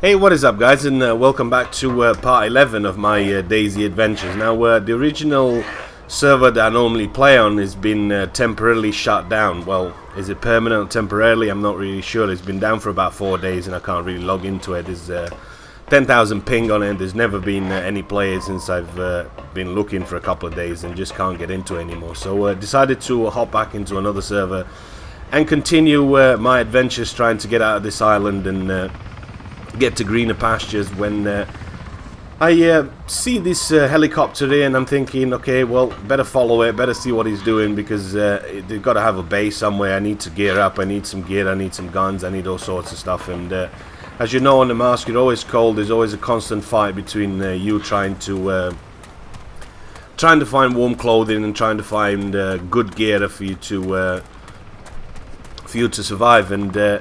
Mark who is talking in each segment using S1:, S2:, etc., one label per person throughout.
S1: Hey, what is up, guys, and welcome back to part 11 of my DayZ adventures. Now, the original server that I normally play on has been temporarily shut down. Well, is it permanent or temporarily? I'm not really sure. It's been down for about 4 days and I can't really log into it. There's 10,000 ping on it. There's never been any players since I've been looking for a couple of days and just can't get into it anymore. So decided to hop back into another server and continue my adventures trying to get out of this island and get to greener pastures. When I see this helicopter here, and I'm thinking, okay, well, better follow it, better see what he's doing, because they've got to have a base somewhere. I need to gear up, I need some gear, I need some guns, I need all sorts of stuff. And as you know, on the mask, you're always cold. There's always a constant fight between you trying to find warm clothing and trying to find good gear for you to survive. And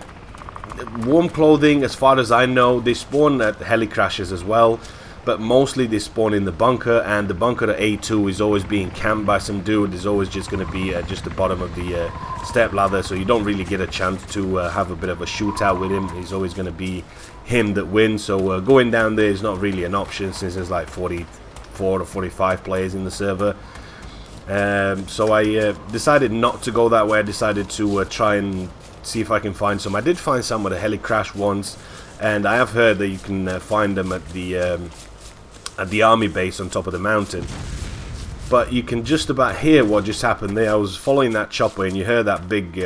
S1: warm clothing, as far as I know, they spawn at heli crashes as well, but mostly they spawn in the bunker, and the bunker at A2 is always being camped by some dude. There's always just going to be just the bottom of the step ladder, so you don't really get a chance to have a bit of a shootout with him. He's always going to be him that wins, so going down there is not really an option since there's like 44 or 45 players in the server. So I decided not to go that way. I decided to try and see if I can find some. I did find some at a heli crash once, and I have heard that you can find them at the army base on top of the mountain. But you can just about hear what just happened there. I was following that chopper, and you heard that big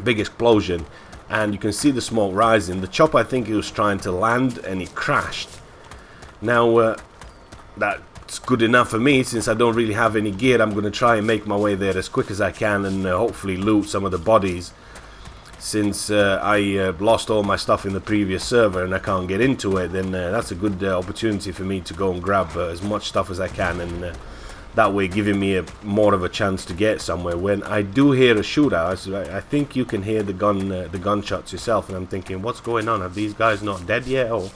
S1: explosion, and you can see the smoke rising. The chopper, I think he was trying to land, and he crashed. Now that's good enough for me, since I don't really have any gear. I'm going to try and make my way there as quick as I can, and hopefully loot some of the bodies, since I lost all my stuff in the previous server and I can't get into it. Then that's a good opportunity for me to go and grab as much stuff as I can, and that way giving me more of a chance to get somewhere. When I do hear a shootout, I think you can hear the gunshots yourself, and I'm thinking, what's going on? Are these guys not dead yet, or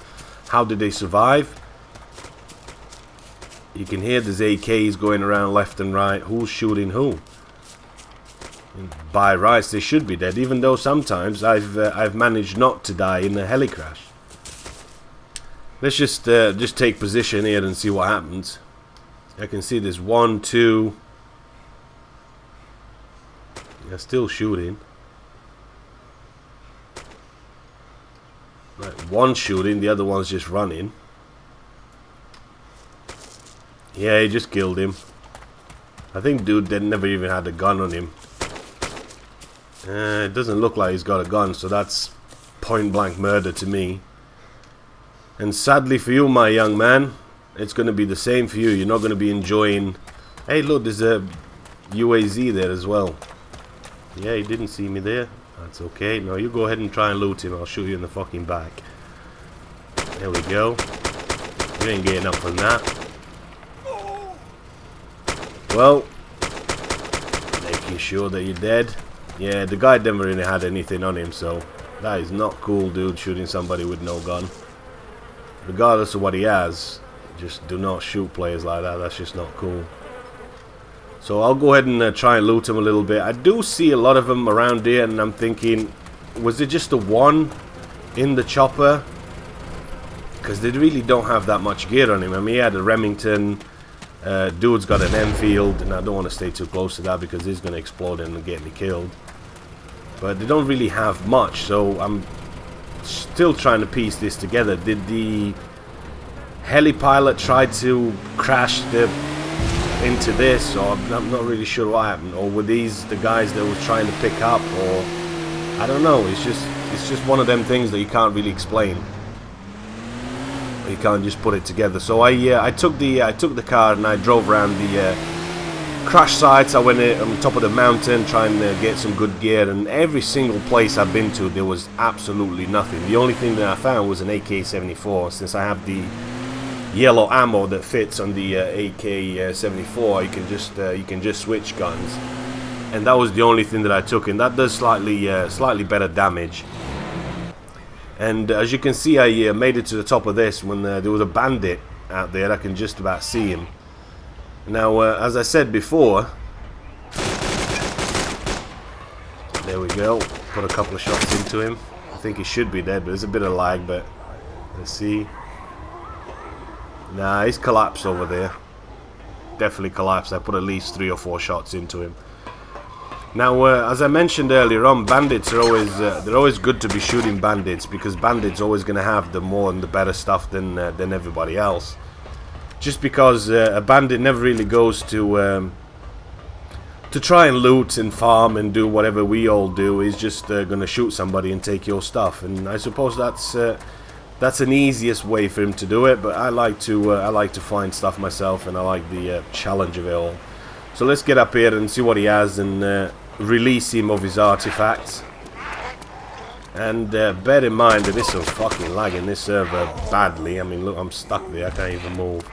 S1: how did they survive? You can hear there's AKs going around left and right. Who's shooting who? By rights, they should be dead, even though sometimes I've managed not to die in a heli crash. Let's just take position here and see what happens. I can see there's 1, 2. They're still shooting. Right, one shooting, the other one's just running. Yeah, he just killed him. I think dude never even had a gun on him. It doesn't look like he's got a gun, so that's point blank murder to me. And sadly for you, my young man, it's going to be the same for you. You're not going to be enjoying... Hey, look, there's a UAZ there as well. Yeah, he didn't see me there. That's okay. No, you go ahead and try and loot him. I'll shoot you in the fucking back. There we go. You ain't getting up from that. Well, making sure that you're dead. Yeah, the guy never really had anything on him, so that is not cool, dude, shooting somebody with no gun. Regardless of what he has, just do not shoot players like that. That's just not cool. So I'll go ahead and try and loot him a little bit. I do see a lot of them around here, and I'm thinking, was it just the one in the chopper? Because they really don't have that much gear on him. I mean, he had a Remington. Dude's got an Enfield, and I don't want to stay too close to that because he's going to explode and get me killed. But they don't really have much, so I'm still trying to piece this together. Did the heli pilot try to crash into this, or I'm not really sure what happened, or were these the guys that was trying to pick up, or I don't know. It's just one of them things that you can't really explain. You can't just put it together. So I took the car and I drove around the crash sites. I went on top of the mountain trying to get some good gear, and every single place I've been to there was absolutely nothing. The only thing that I found was an AK-74. Since I have the yellow ammo that fits on the AK-74, you can just switch guns, and that was the only thing that I took, and that does slightly better damage. And as you can see, I made it to the top of this when there was a bandit out there. I can just about see him. Now, as I said before, there we go. Put a couple of shots into him. I think he should be dead, but there's a bit of lag, but Let's see. Nah, he's collapsed over there. Definitely collapsed. I put at least 3 or 4 shots into him. Now, as I mentioned earlier on, bandits are always they're always good to be shooting bandits, because bandits always going to have the more and the better stuff than everybody else. Just because a bandit never really goes to try and loot and farm and do whatever we all do. He's just going to shoot somebody and take your stuff, and I suppose that's an easiest way for him to do it. But I like to find stuff myself, and I like the challenge of it all. So let's get up here and see what he has, and release him of his artifacts. And bear in mind that this is fucking lagging this server badly. I mean, look, I'm stuck there. I can't even move.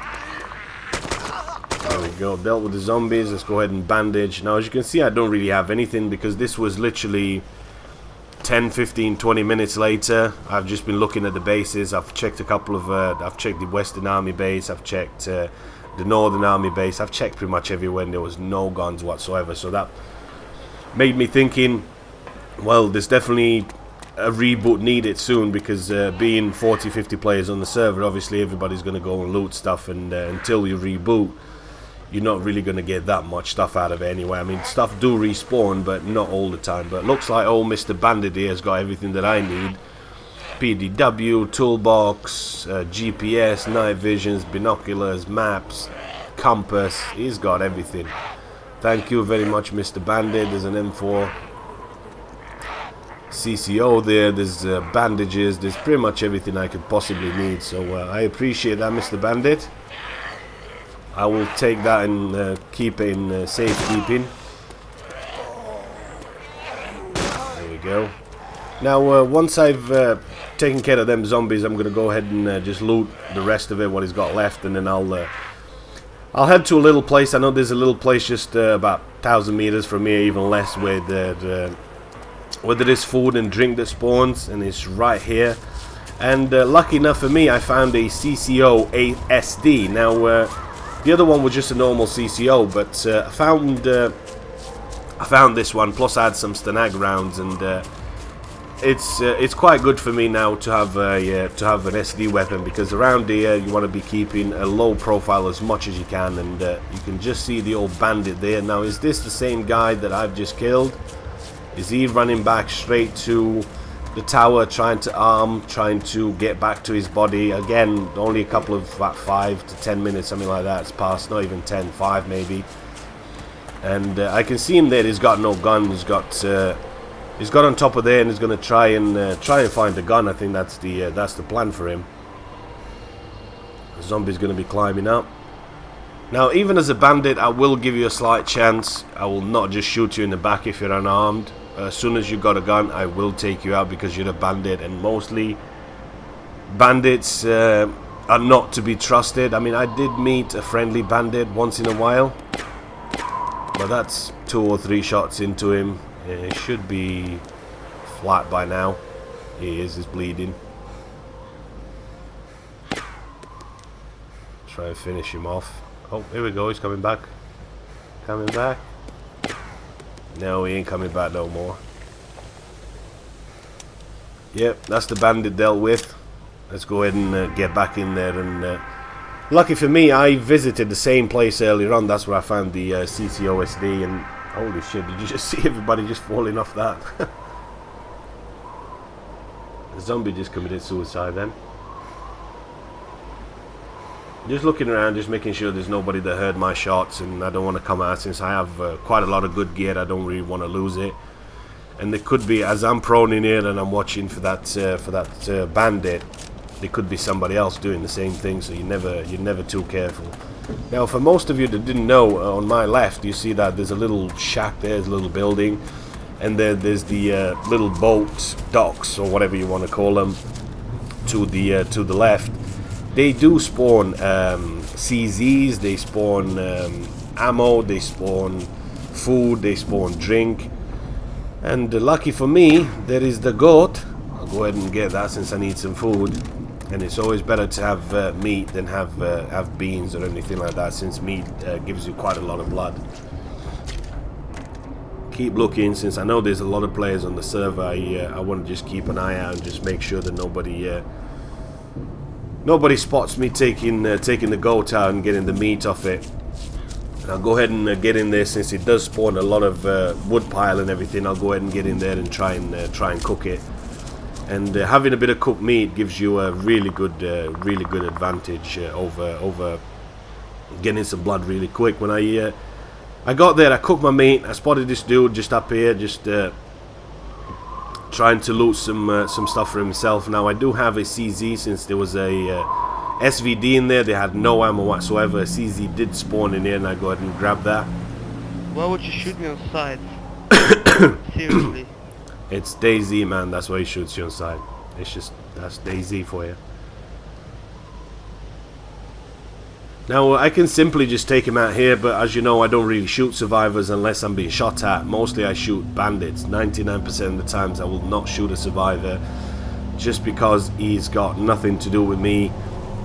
S1: There we go. Dealt with the zombies. Let's go ahead and bandage. Now, as you can see, I don't really have anything, because this was literally 10, 15, 20 minutes later. I've just been looking at the bases. I've checked a couple of... I've checked the Western Army base. I've checked the Northern Army base. I've checked pretty much everywhere, and there was no guns whatsoever. So that made me thinking, well, there's definitely a reboot needed soon, because being 40, 50 players on the server, obviously everybody's going to go and loot stuff, and until you reboot, you're not really going to get that much stuff out of it anyway. I mean, stuff do respawn, but not all the time. But it looks like old Mr. Bandit here has got everything that I need. PDW, toolbox, GPS, night visions, binoculars, maps, compass. He's got everything. Thank you very much, Mr. Bandit. There's an M4 CCO there. There's bandages. There's pretty much everything I could possibly need. So I appreciate that, Mr. Bandit. I will take that and keep it in safekeeping. There we go. Now, once I've taken care of them zombies, I'm going to go ahead and just loot the rest of it, what he's got left, and then I'll head to a little place. I know there's a little place just about 1,000 meters from here, even less, where there is food and drink that spawns, and it's right here. And lucky enough for me, I found a CCO SD. Now, the other one was just a normal CCO, but I found this one. Plus, I had some Stanag rounds, and it's quite good for me now to have an SD weapon, because around here you want to be keeping a low profile as much as you can, and you can just see the old bandit there. Now, is this the same guy that I've just killed? Is he running back straight to the tower, trying to get back to his body? Again, only a couple of about 5 to 10 minutes, something like that. It's past, not even 10, 5 maybe. And I can see him there. He's got no gun. He's got on top of there, and he's going to try and find the gun. I think that's the plan for him. The zombie's going to be climbing up. Now, even as a bandit, I will give you a slight chance. I will not just shoot you in the back if you're unarmed. As soon as you got a gun, I will take you out, because you're a bandit, and mostly bandits are not to be trusted. I mean, I did meet a friendly bandit once in a while, but that's 2 or 3 shots into him. He should be flat by now. He is, he's bleeding. Try and finish him off. Oh, here we go, he's coming back. Coming back. No, he ain't coming back no more. Yep, that's the bandit dealt with. Let's go ahead and get back in there. And lucky for me, I visited the same place earlier on. That's where I found the CCOSD. And holy shit, did you just see everybody just falling off that? The zombie just committed suicide then. Just looking around, just making sure there's nobody that heard my shots, and I don't want to come out, since I have quite a lot of good gear. I don't really want to lose it. And there could be, as I'm prone in here and I'm watching for that bandit, there could be somebody else doing the same thing. So you're never too careful. Now, for most of you that didn't know, on my left, you see that there's a little shack there, there's a little building, and there's the little boat docks, or whatever you want to call them, to the left. They do spawn CZs, they spawn ammo, they spawn food, they spawn drink. And lucky for me, there is the goat. I'll go ahead and get that, since I need some food. And it's always better to have meat than have beans or anything like that, since meat gives you quite a lot of blood. Keep looking, since I know there's a lot of players on the server. I want to just keep an eye out and just make sure that nobody spots me taking the goat out and getting the meat off it. And I'll go ahead and get in there, since it does spawn a lot of wood pile and everything. I'll go ahead and get in there and try and cook it. And having a bit of cooked meat gives you a really good advantage over getting some blood really quick. When I got there, I cooked my meat. I spotted this dude just up here, just trying to loot some stuff for himself. Now I do have a CZ, since there was a SVD in there. They had no ammo whatsoever. A CZ did spawn in here, and I go ahead and grab that.
S2: Why would you shoot me on sight? Seriously.
S1: It's DayZ, man. That's why he shoots you on sight. That's DayZ for you. Now I can simply just take him out here, but as you know, I don't really shoot survivors unless I'm being shot at. Mostly I shoot bandits. 99% of the times I will not shoot a survivor, just because he's got nothing to do with me,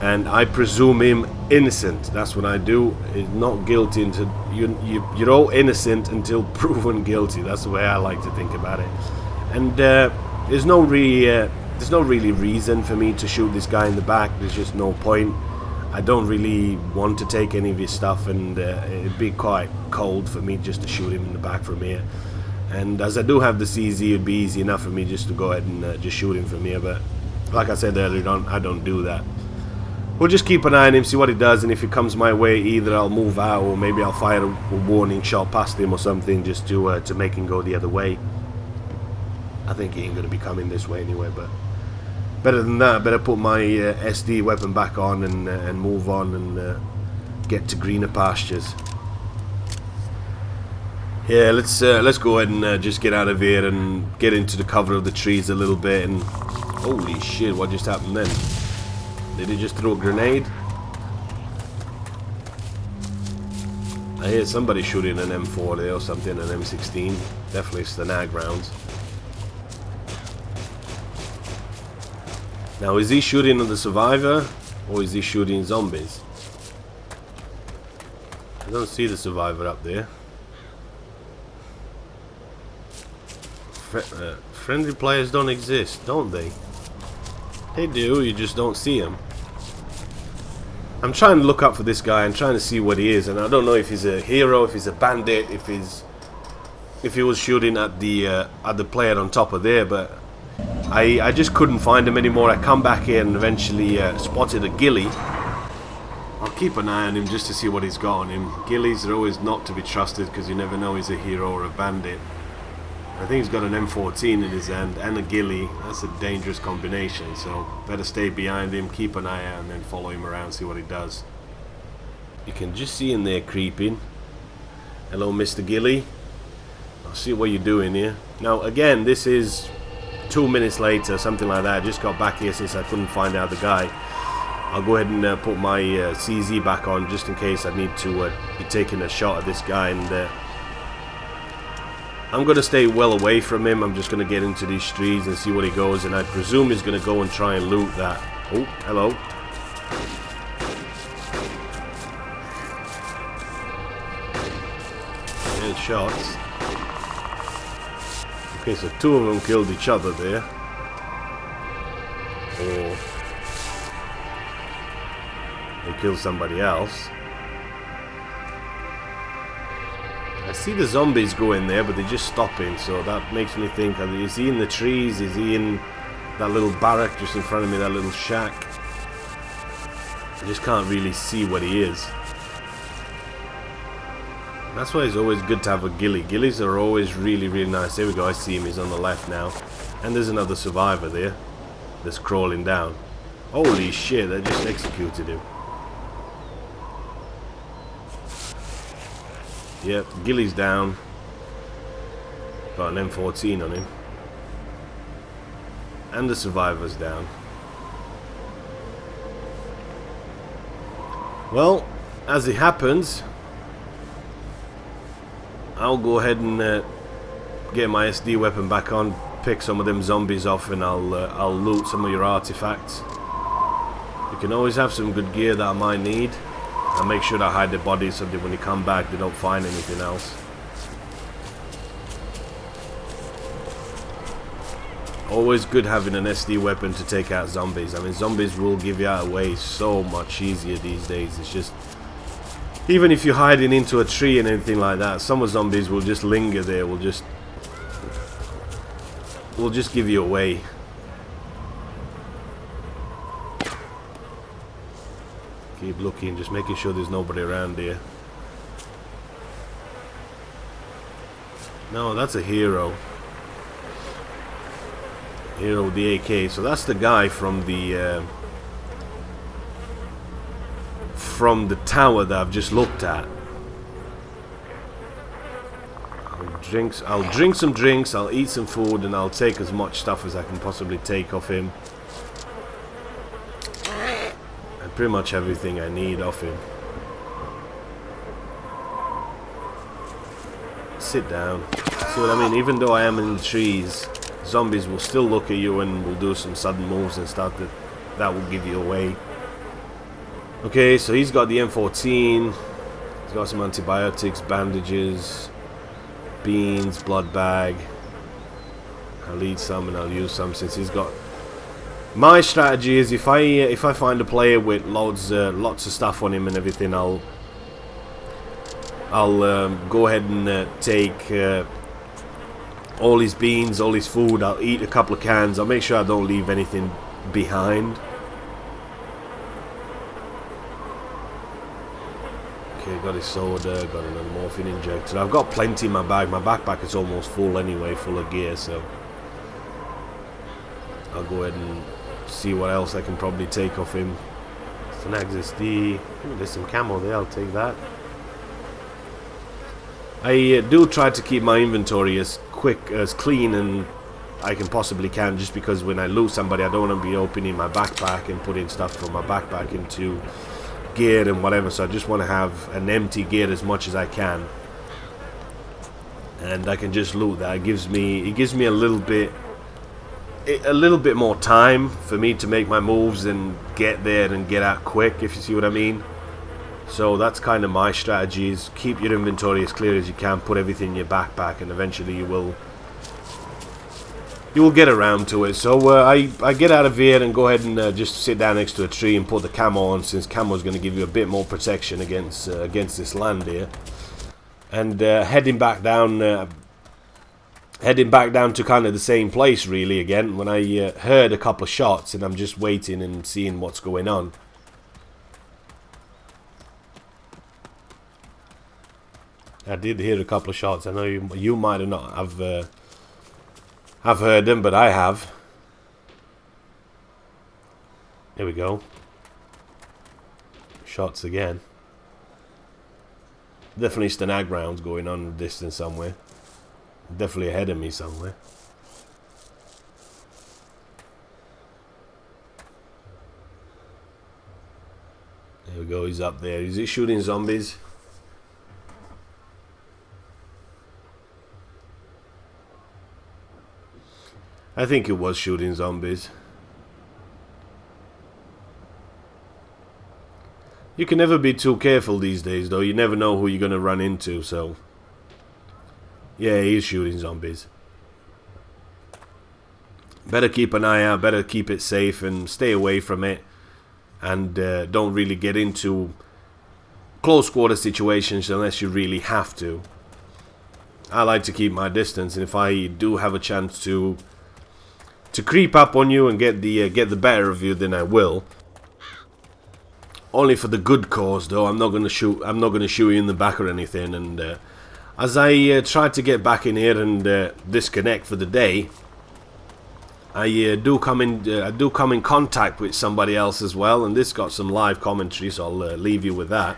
S1: and I presume him innocent. That's what I do. He's not guilty until you're all innocent until proven guilty. That's the way I like to think about it. And there's no really reason for me to shoot this guy in the back. There's just no point. I don't really want to take any of his stuff, and it'd be quite cold for me just to shoot him in the back from here. And as I do have the CZ, it'd be easy enough for me just to go ahead and just shoot him from here. But like I said earlier on, I don't do that. We'll just keep an eye on him, see what he does, and if he comes my way, either I'll move out or maybe I'll fire a warning shot past him or something, just to make him go the other way. I think he ain't going to be coming this way anyway, but better than that, I better put my SD weapon back on and move on and get to greener pastures. Yeah, let's go ahead and just get out of here and get into the cover of the trees a little bit. And holy shit, what just happened then? Did he just throw a grenade? I hear somebody shooting an M4 there or something, an M16. Definitely Stanag rounds. Now, is he shooting at the survivor, or is he shooting zombies? I don't see the survivor up there. Friendly players don't exist, don't they? They do, you just don't see them. I'm trying to look up for this guy and trying to see what he is, and I don't know if he's a hero, if he's a bandit, if he was shooting at the player on top of there, but I just couldn't find him anymore. I come back here and eventually spotted a ghillie. I'll keep an eye on him just to see what he's got on him. Ghillies are always not to be trusted because you never know he's a hero or a bandit. I think he's got an M14 in his hand and a ghillie. That's a dangerous combination, so better stay behind him, keep an eye out, and then follow him around, see what he does. You can just see him there creeping. Hello, Mr. Ghillie. I'll see what you're doing here. Now, again, this is 2 minutes later, something like that. I just got back here since I couldn't find out the guy. I'll go ahead and put my CZ back on just in case I need to be taking a shot at this guy, and I'm going to stay well away from him. I'm just going to get into these trees and see what he goes, and I presume he's going to go and try and loot that. Oh, hello. Good shots. Okay, so two of them killed each other there. Or they killed somebody else. I see the zombies go in there, but they're just stopping, so that makes me think, is he in the trees? Is he in that little barrack just in front of me, that little shack? I just can't really see what he is. That's why it's always good to have a ghillie. Ghillies are always really, really nice. There we go, I see him, he's on the left now. And there's another survivor there that's crawling down. Holy shit, they just executed him. Yep, ghillie's down. Got an M14 on him. And the survivor's down. Well, as it happens, I'll go ahead and get my SD weapon back on, pick some of them zombies off, and I'll loot some of your artifacts. You can always have some good gear that I might need. I'll make sure I hide the bodies so that when you come back they don't find anything else. Always good having an SD weapon to take out zombies. I mean, zombies will give you out away so much easier these days. It's just, even if you're hiding into a tree and anything like that, some of zombies will just linger there, will just give you away. Keep looking, just making sure there's nobody around here. No, that's a hero. Hero with the AK. So that's the guy from the tower that I've just looked at. I'll drink some drinks, I'll eat some food, and I'll take as much stuff as I can possibly take off him. And pretty much everything I need off him. Sit down. See what I mean? Even though I am in the trees, zombies will still look at you and will do some sudden moves and stuff that will give you away. Okay, so he's got the M14. He's got some antibiotics, bandages, beans, blood bag. I'll eat some and I'll use some since he's got... My strategy is if I find a player with lots of stuff on him and everything, I'll go ahead and take all his beans, all his food. I'll eat a couple of cans. I'll make sure I don't leave anything behind. Okay, got his soda, got another morphine injector. I've got plenty in my bag. My backpack is almost full anyway, full of gear, so I'll go ahead and see what else I can probably take off him. It's an XSD. Ooh, there's some camo there, I'll take that. I do try to keep my inventory as clean and I can possibly can, just because when I lose somebody I don't want to be opening my backpack and putting stuff from my backpack into gear and whatever, so I just want to have an empty gear as much as I can, and I can just loot that. It gives me a little bit more time for me to make my moves and get there and get out quick, if you see what I mean. So that's kind of my strategy, is keep your inventory as clear as you can, put everything in your backpack, and eventually you will get around to it. So I get out of here and go ahead and just sit down next to a tree and put the camo on, since camo is going to give you a bit more protection against this land here. And heading back down to kind of the same place really again, when I heard a couple of shots, and I'm just waiting and seeing what's going on. I did hear a couple of shots. I know you might have not have heard them, but I have. Here we go. Shots again. Definitely stag rounds going on in the distance somewhere. Definitely ahead of me somewhere. There we go, he's up there. Is he shooting zombies? I think it was shooting zombies. You can never be too careful these days, though. You never know who you're going to run into, so... Yeah, he's shooting zombies. Better keep an eye out, better keep it safe and stay away from it. And don't really get into close quarter situations unless you really have to. I like to keep my distance, and if I do have a chance to creep up on you and get the better of you, then I will. Only for the good cause, though. I'm not gonna shoot you in the back or anything. And as I try to get back in here and disconnect for the day, I do come in contact with somebody else as well, and this got some live commentary, so I'll leave you with that.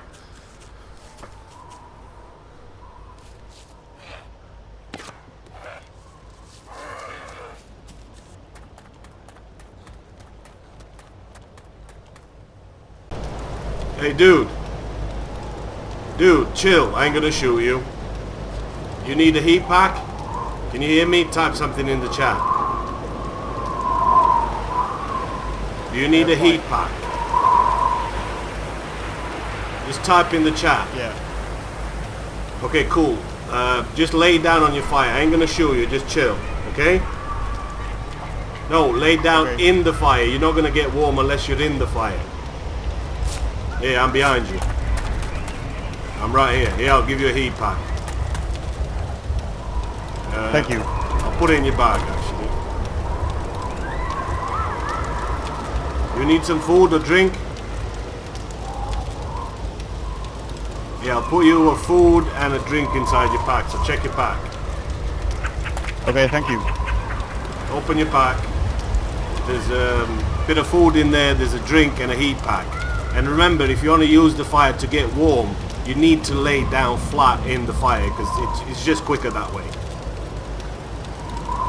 S1: Hey, dude. Dude, chill. I ain't gonna shoot you. You need a heat pack? Can you hear me? Type something in the chat. Do you need a heat pack? Just type in the chat.
S2: Yeah.
S1: Okay, cool. Just lay down on your fire. I ain't gonna shoot you. Just chill. Okay? No, lay down
S2: Okay.
S1: in the fire. You're not gonna get warm unless you're in the fire. Yeah, I'm behind you. I'm right here. Here, I'll give you a heat pack.
S2: Thank you.
S1: I'll put it in your bag, actually. You need some food or drink? Yeah, I'll put you a food and a drink inside your pack, so check your pack.
S2: Okay, thank you.
S1: Open your pack. There's a bit of food in there, there's a drink and a heat pack. And remember, if you want to use the fire to get warm, you need to lay down flat in the fire because it's just quicker that way.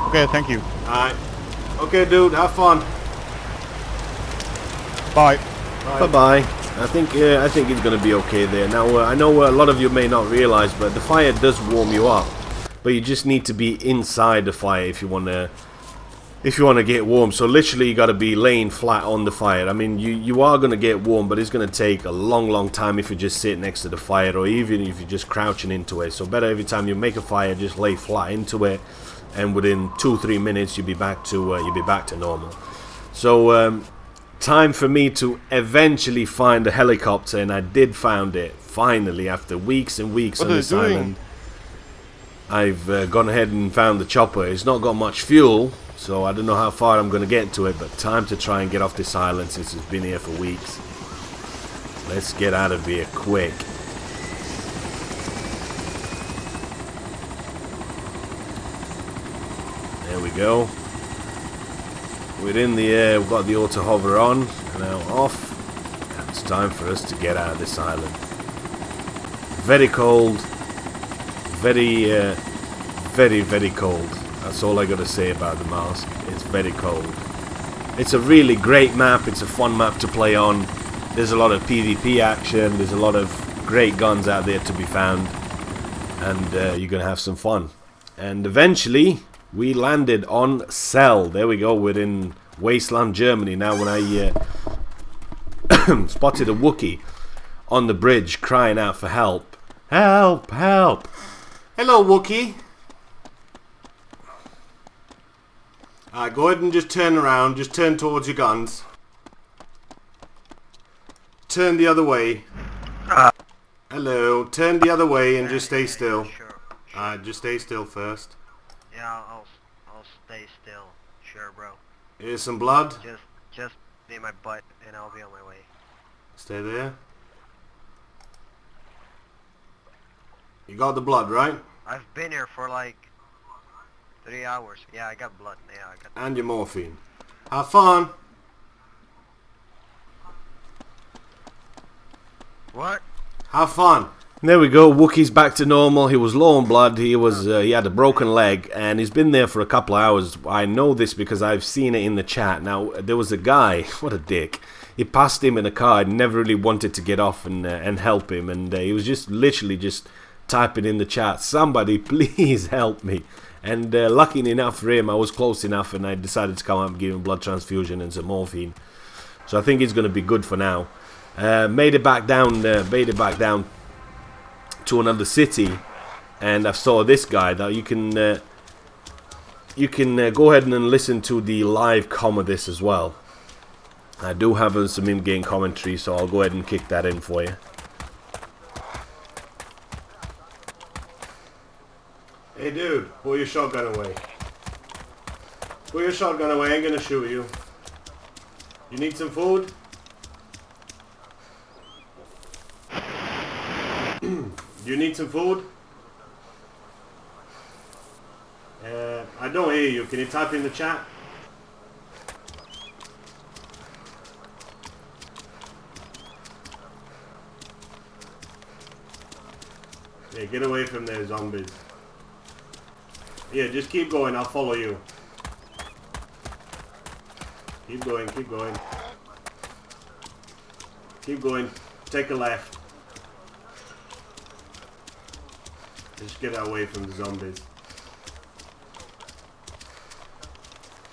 S2: Okay, thank you.
S1: Alright. Okay, dude, have fun.
S2: Bye.
S1: Bye-bye. I think it's going to be okay there. Now, I know a lot of you may not realize, but the fire does warm you up. But you just need to be inside the fire if you want to get warm. So literally you got to be laying flat on the fire. I mean, you are going to get warm, but it's going to take a long time if you just sit next to the fire, or even if you're just crouching into it. So better every time you make a fire, just lay flat into it, and within 2-3 minutes you'll be back to normal. So time for me to eventually find a helicopter, and I did found it finally after weeks and weeks on this island. I've gone ahead and found the chopper. It's not got much fuel, so I don't know how far I'm going to get to it, but time to try and get off this island since it's been here for weeks. Let's get out of here quick. There we go. We're in the air, we've got the auto hover on, now off. And it's time for us to get out of this island. Very cold. Very cold. That's all I got to say about the mask. It's very cold. It's a really great map. It's a fun map to play on. There's a lot of PvP action. There's a lot of great guns out there to be found. And you're going to have some fun. And eventually, we landed on Cell. There we go. We're in Wasteland, Germany. Now when I spotted a Wookiee on the bridge crying out for help. Help! Help! Hello, Wookiee. Alright, go ahead and just turn around. Just turn towards your guns. Turn the other way. Hello. Turn the other way and just stay still.
S3: Sure.
S1: Alright, just stay still first.
S3: Yeah, I'll stay still. Sure, bro.
S1: Here's some blood.
S3: Just be my butt, and I'll be on my way.
S1: Stay there. You got the blood, right?
S3: I've been here for like 3 hours. Yeah, I got blood. Yeah, I got.
S1: And your morphine. Have fun.
S3: What?
S1: Have fun. There we go. Wookiee's back to normal. He was low on blood. He had a broken leg, and he's been there for a couple of hours. I know this because I've seen it in the chat. Now there was a guy. What a dick. He passed him in a car and never really wanted to get off and help him, and he was just literally just typing in the chat, somebody please help me. And lucky enough for him, I was close enough, and I decided to come up and give him a blood transfusion and some morphine. So I think he's going to be good for now. Made it back down to another city, and I saw this guy. That you can go ahead and listen to the live com of this as well. I do have some in-game commentary, so I'll go ahead and kick that in for you. Hey dude, pull your shotgun away. Pull your shotgun away, I ain't gonna shoot you. You need some food? You need some food? I don't hear you. Can you type in the chat? Yeah, get away from there, zombies. Yeah, just keep going. I'll follow you. Keep going, keep going. Keep going. Take a left. Just get away from the zombies.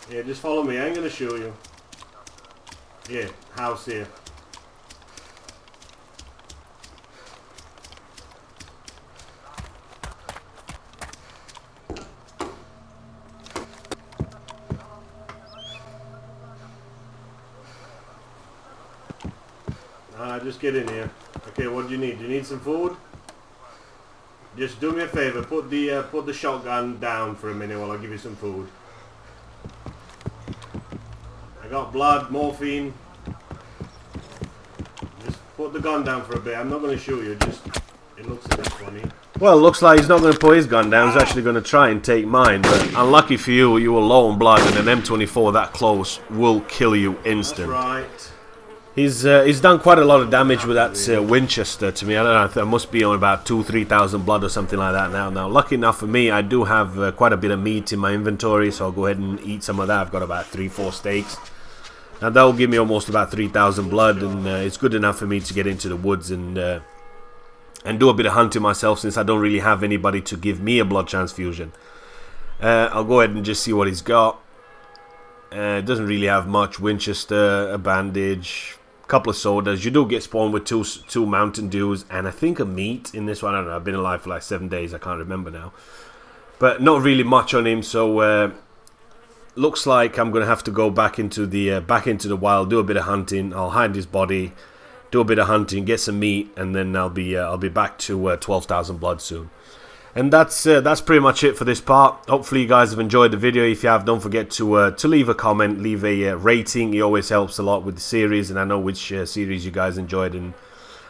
S1: Yeah, just follow me. I ain't gonna shoot you. Yeah, house here. Just get in here. Okay, what do you need? Do you need some food? Just do me a favor. Put the shotgun down for a minute while I give you some food. I got blood, morphine. Just put the gun down for a bit. I'm not going to shoot you. Just it looks a bit funny. Well, looks like he's not going to put his gun down. He's actually going to try and take mine. But unlucky for you, you were low on blood, and an M24 that close will kill you instant. That's right. He's done quite a lot of damage with that Winchester to me. I don't know, I must be on about 2,000-3,000 blood or something like that now. Now, lucky enough for me, I do have quite a bit of meat in my inventory, so I'll go ahead and eat some of that. I've got about 3-4 steaks. Now, that will give me almost about 3,000 blood, and it's good enough for me to get into the woods and do a bit of hunting myself, since I don't really have anybody to give me a blood transfusion. I'll go ahead and just see what he's got. It doesn't really have much. Winchester, a bandage, couple of sodas. You do get spawned with two Mountain Dews and I think a meat in this one. I don't know, I've been alive for like 7 days, I can't remember now, but not really much on him. So looks like I'm gonna have to go back into the wild, do a bit of hunting. I'll hide his body, do a bit of hunting, get some meat, and then I'll be back to 12,000 blood soon. And that's pretty much it for this part. Hopefully you guys have enjoyed the video. If you have, don't forget to leave a comment, leave a rating. It always helps a lot with the series, and I know which series you guys enjoyed, and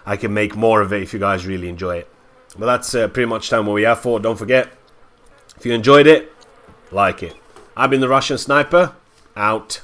S1: I can make more of it if you guys really enjoy it. But that's pretty much time what we have for. Don't forget, if you enjoyed it, like it. I've been the Russian Sniper, out.